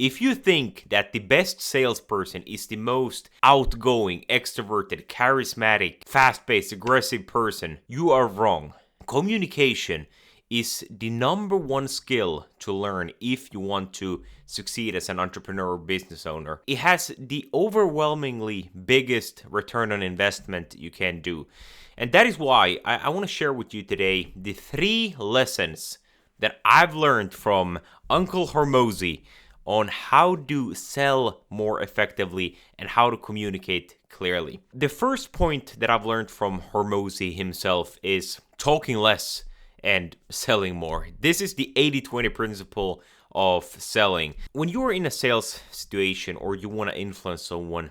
If you think that the best salesperson is the most outgoing, extroverted, charismatic, fast-paced, aggressive person, you are wrong. Communication is the number one skill to learn if you want to succeed as an entrepreneur or business owner. It has the overwhelmingly biggest return on investment you can do. And that is why I want to share with you today the 3 lessons that I've learned from Uncle Hormozi on how to sell more effectively and how to communicate clearly. The first point that I've learned from Hormozi himself is talking less and selling more. This is the 80-20 principle of selling. When you're in a sales situation or you want to influence someone,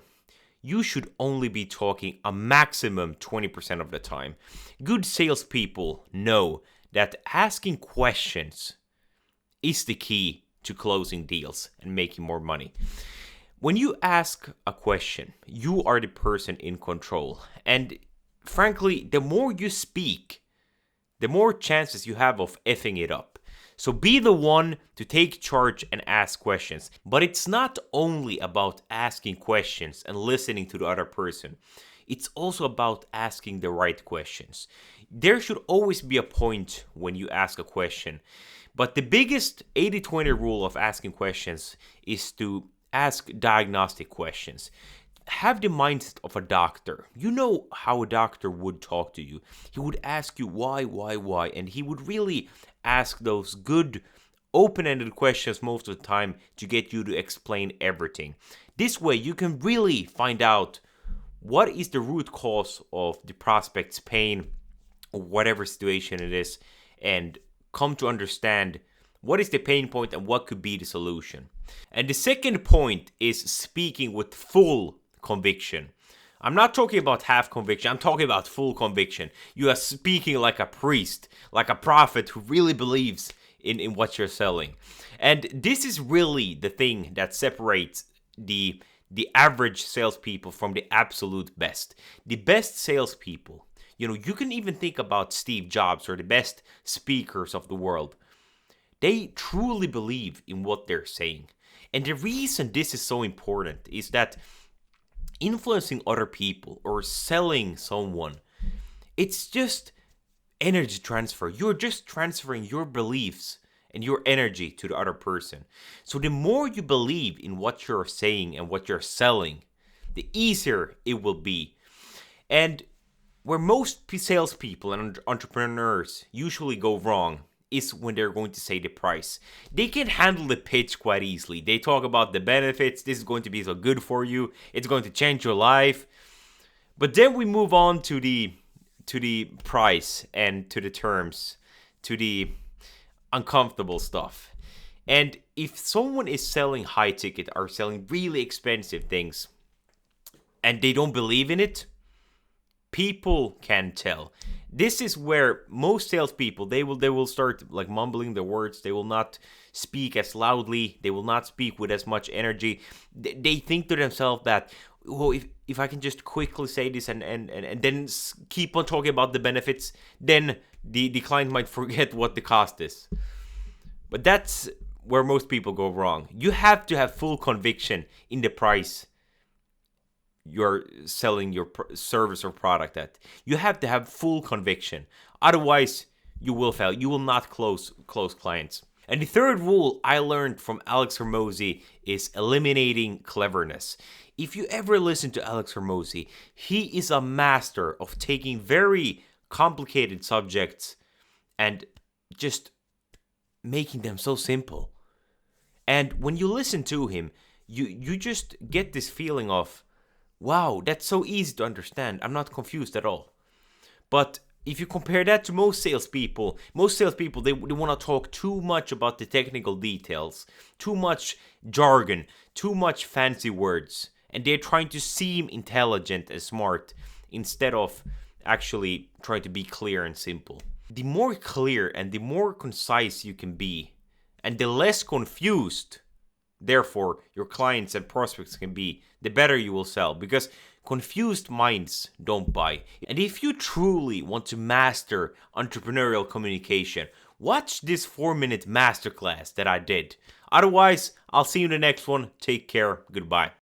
you should only be talking a maximum 20% of the time. Good salespeople know that asking questions is the key to closing deals and making more money. When you ask a question, you are the person in control. And frankly, the more you speak, the more chances you have of effing it up. So be the one to take charge and ask questions. But it's not only about asking questions and listening to the other person. It's also about asking the right questions. There should always be a point when you ask a question. But the biggest 80-20 rule of asking questions is to ask diagnostic questions. Have the mindset of a doctor. You know how a doctor would talk to you. He would ask you why, and he would really ask those good open-ended questions most of the time to get you to explain everything. This way you can really find out what is the root cause of the prospect's pain or whatever situation it is, and come to understand what is the pain point and what could be the solution. And the second point is speaking with full conviction. I'm not talking about half conviction, I'm talking about full conviction. You are speaking like a priest, like a prophet who really believes in what you're selling. And this is really the thing that separates the average salespeople from the absolute best. The best salespeople, you can even think about Steve Jobs or the best speakers of the world. They truly believe in what they're saying. And the reason this is so important is that influencing other people or selling someone, it's just energy transfer. You're just transferring your beliefs and your energy to the other person. So the more you believe in what you're saying and what you're selling, the easier it will be. And where most salespeople and entrepreneurs usually go wrong is when they're going to say the price. They can handle the pitch quite easily. They talk about the benefits. This is going to be so good for you. It's going to change your life. But then we move on to the price and to the terms, to the uncomfortable stuff. And if someone is selling high ticket or selling really expensive things and they don't believe in it, people can tell. This is where most salespeople, they will start like mumbling their words. They will not speak as loudly. They will not speak with as much energy. They think to themselves that, oh, if I can just quickly say this and then keep on talking about the benefits, then the client might forget what the cost is. But that's where most people go wrong. You have to have full conviction in the price you're selling your service or product at. You have to have full conviction. Otherwise, you will fail. You will not close clients. And the third rule I learned from Alex Hormozi is eliminating cleverness. If you ever listen to Alex Hormozi, he is a master of taking very complicated subjects and just making them so simple. And when you listen to him, you just get this feeling of, wow, that's so easy to understand. I'm not confused at all. But if you compare that to most salespeople, they want to talk too much about the technical details, too much jargon, too much fancy words, and they're trying to seem intelligent and smart instead of actually trying to be clear and simple. The more clear and the more concise you can be, and the less confused, therefore, your clients and prospects can be, the better you will sell, because confused minds don't buy. And if you truly want to master entrepreneurial communication, watch this 4-minute masterclass that I did. Otherwise, I'll see you in the next one. Take care. Goodbye.